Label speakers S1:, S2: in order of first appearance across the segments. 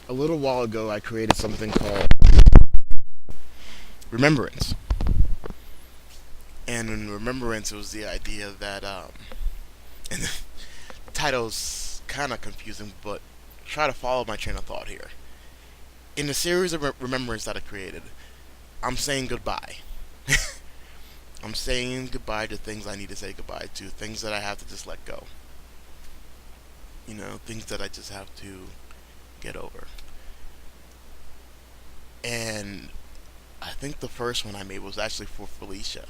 S1: A little while ago, I created something called Remembrance. And in Remembrance, it was the idea that, and the title's kind of confusing, but try to follow my train of thought here. In the series of Remembrance that I created, I'm saying goodbye. I'm saying goodbye to things I need to say goodbye to, things that I have to just let go. Things that I just have to get over. And I think the first one I made was actually for Felicia.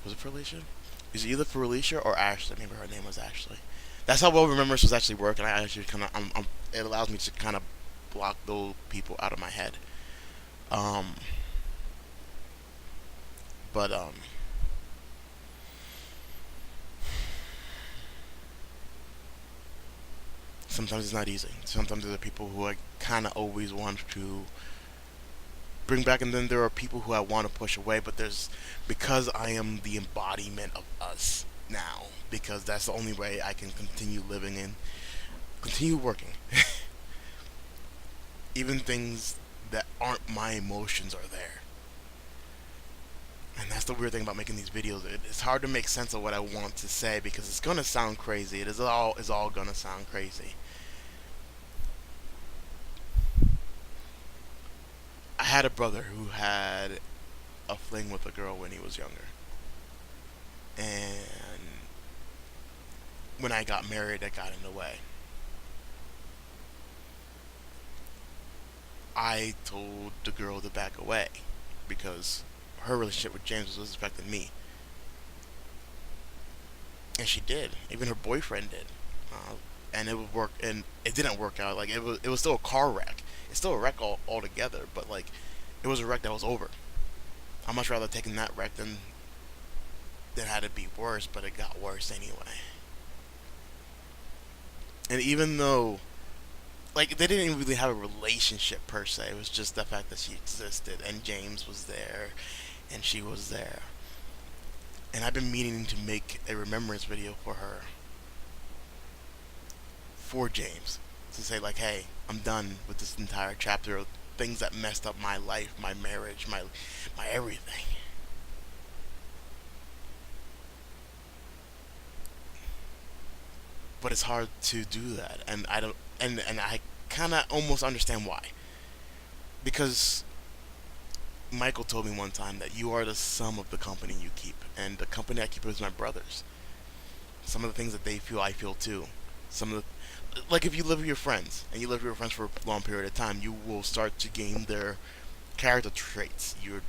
S1: Was it for Alicia? Is it either for Alicia or Ashley? Maybe her name was Ashley. That's how well Remembrance was actually working. I actually kind of, it allows me to kind of block those people out of my head. Um, but sometimes it's not easy. Sometimes there are people who I kind of always want to bring back, and then there are people who I want to push away. But there's because I am the embodiment of us now, because that's the only way I can continue living and continue working. Even things that aren't my emotions are there. And that's the weird thing about making these videos. It's hard to make sense of what I want to say because it's gonna sound crazy. It is all gonna sound crazy. I had a brother who had a fling with a girl when he was younger. And when I got married, that got in the way. I told the girl to back away because her relationship with James was affecting me. And she did. Even her boyfriend did. And it would work, and it didn't work out. Like it was still a car wreck. It's still a wreck altogether, but like, it was a wreck that was over. I'd much rather taking that wreck than had it be worse, but it got worse anyway. And even though, like, they didn't even really have a relationship per se, it was just the fact that she existed, and James was there, and she was there. And I've been meaning to make a remembrance video for her, for James, to say like, hey, I'm done with this entire chapter of things that messed up my life, my marriage, my everything. But it's hard to do that, and I don't, and I kind of almost understand why. Because Michael told me one time that you are the sum of the company you keep, and the company I keep is my brothers. Some of the things that they feel, I feel too. Some of the, like if you live with your friends and you live with your friends for a long period of time, you will start to gain their character traits. You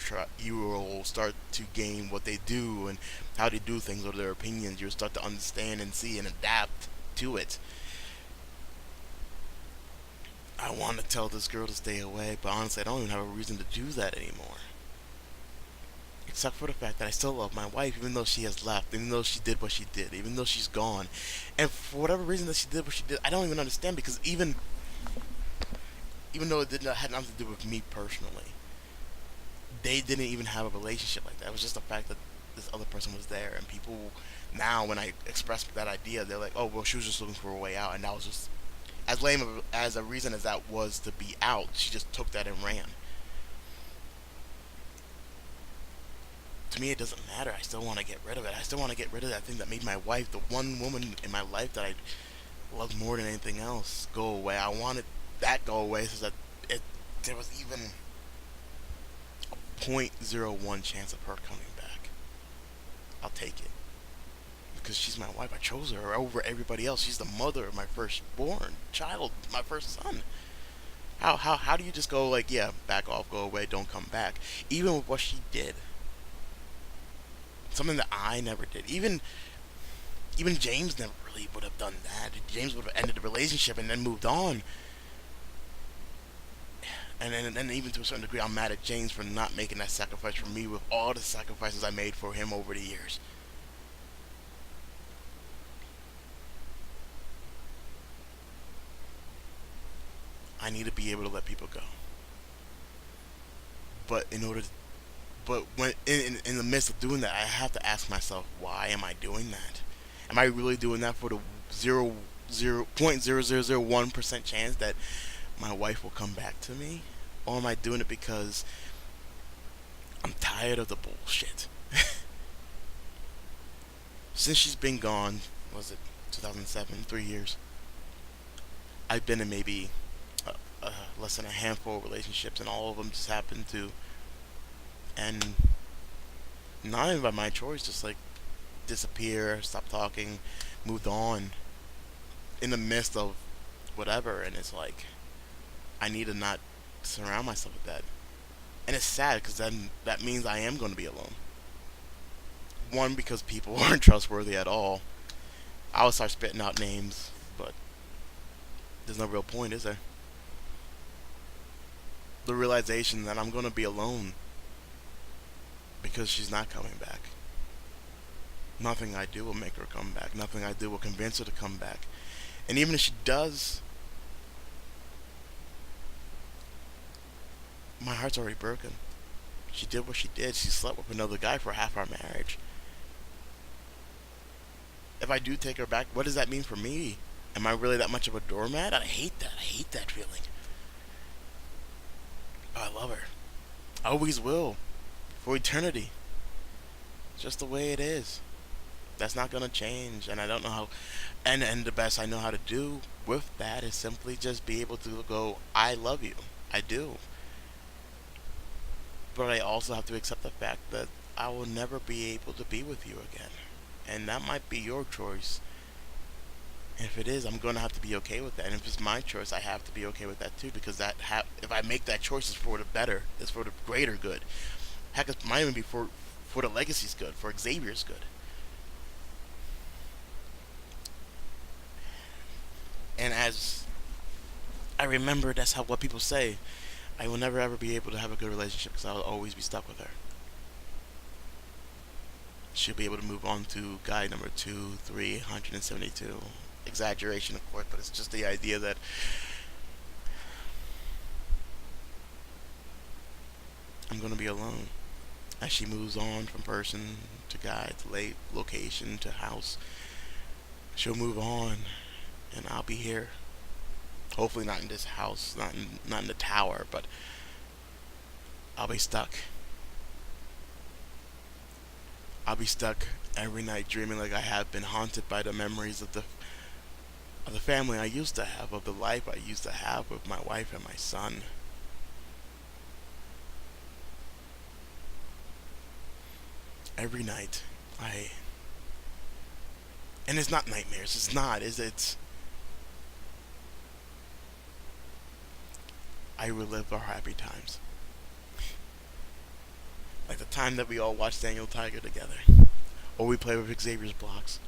S1: will start to gain what they do and how they do things or their opinions. You'll start to understand and see and adapt to it. I want to tell this girl to stay away, but honestly, I don't even have a reason to do that anymore. Except for the fact that I still love my wife, even though she has left, even though she did what she did, even though she's gone. And for whatever reason that she did what she did, I don't even understand because even though it did not had nothing to do with me personally, they didn't even have a relationship like that. It was just the fact that this other person was there, and people now, when I express that idea, they're like, "Oh, well, she was just looking for a way out," and that was just as lame as a reason as that was to be out. She just took that and ran. To me, it doesn't matter. I still want to get rid of it. I still want to get rid of that thing that made my wife, the one woman in my life that I loved more than anything else, go away. I wanted that go away so that there was even a 0.01 chance of her coming back. I'll take it because she's my wife. I chose her over everybody else. She's the mother of my firstborn child, my first son. How do you just go like, yeah, back off, go away, don't come back? Even with what she did, something that I never did. Even James never really would have done that. James would have ended the relationship and then moved on. And even to a certain degree, I'm mad at James for not making that sacrifice for me with all the sacrifices I made for him over the years. I need to be able to let people go. But in order to, but when in the midst of doing that, I have to ask myself, why am I doing that? Am I really doing that for the 0.0001% chance that my wife will come back to me? Or am I doing it because I'm tired of the bullshit? Since she's been gone, was it 2007, 3 years? I've been in maybe less than a handful of relationships, and all of them just happened to end not even by my choice, just like disappear, stop talking, moved on in the midst of whatever. And it's like, I need to not surround myself with that. And it's sad because then that means I am going to be alone. One, because people aren't trustworthy at all. I will start spitting out names, but there's no real point, is there? The realization that I'm going to be alone because she's not coming back. Nothing I do will make her come back. Nothing I do will convince her to come back. And even if she does, my heart's already broken. She did what she did. She slept with another guy for half our marriage. If I do take her back, what does that mean for me? Am I really that much of a doormat? I hate that. I hate that feeling. But I love her. I always will. For eternity. It's just the way it is. That's not gonna change, and I don't know how. And the best I know how to do with that is simply just be able to go, I love you, I do. But I also have to accept the fact that I will never be able to be with you again, and that might be your choice. And if it is, I'm gonna have to be okay with that. And if it's my choice, I have to be okay with that too, because if I make that choice, it's for the better, it's for the greater good. Heck, it might even be for the legacy's good, for Xavier's good. And as I remember, that's how what people say. I will never ever be able to have a good relationship because I will always be stuck with her. She'll be able to move on to guy number 372. Exaggeration, of course, but it's just the idea that I'm gonna be alone as she moves on from person to guy to late location to house. She'll move on, and I'll be here. Hopefully not in this house, not in the tower, but I'll be stuck. I'll be stuck every night dreaming like I have been, haunted by the memories of the family I used to have, of the life I used to have with my wife and my son. Every night, I and it's not nightmares. It's not. Is it? I relive our happy times, like the time that we all watched Daniel Tiger together, or we played with Xavier's blocks,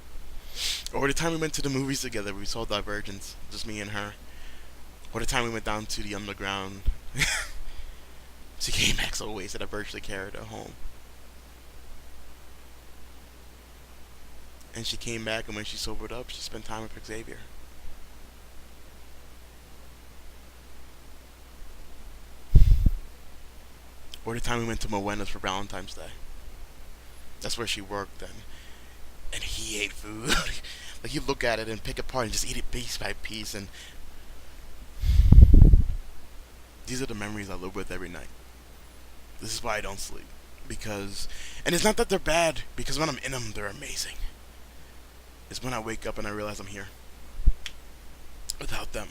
S1: or the time we went to the movies together. We saw Divergence, just me and her, or the time we went down to the underground. She came back so wasted I virtually carried her home. And she came back, and when she sobered up, she spent time with Xavier. Or the time we went to Moena's for Valentine's Day. That's where she worked, and he ate food. Like, you look at it and pick it apart and just eat it piece by piece. And these are the memories I live with every night. This is why I don't sleep. Because, and it's not that they're bad, because when I'm in them, they're amazing. It's when I wake up and I realize I'm here without them.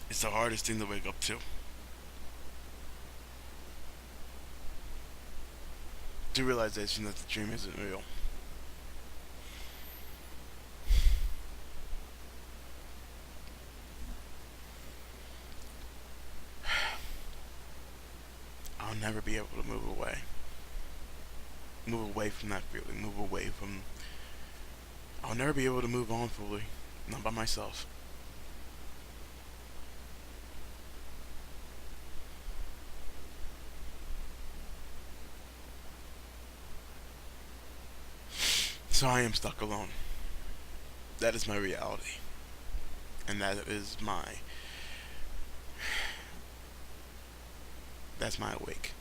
S1: It's the hardest thing to wake up to. The realization that the dream isn't real. I'll never be able to move away. Move away from that feeling. Move away from. I'll never be able to move on fully. Not by myself. So I am stuck alone. That is my reality. And that's my wake.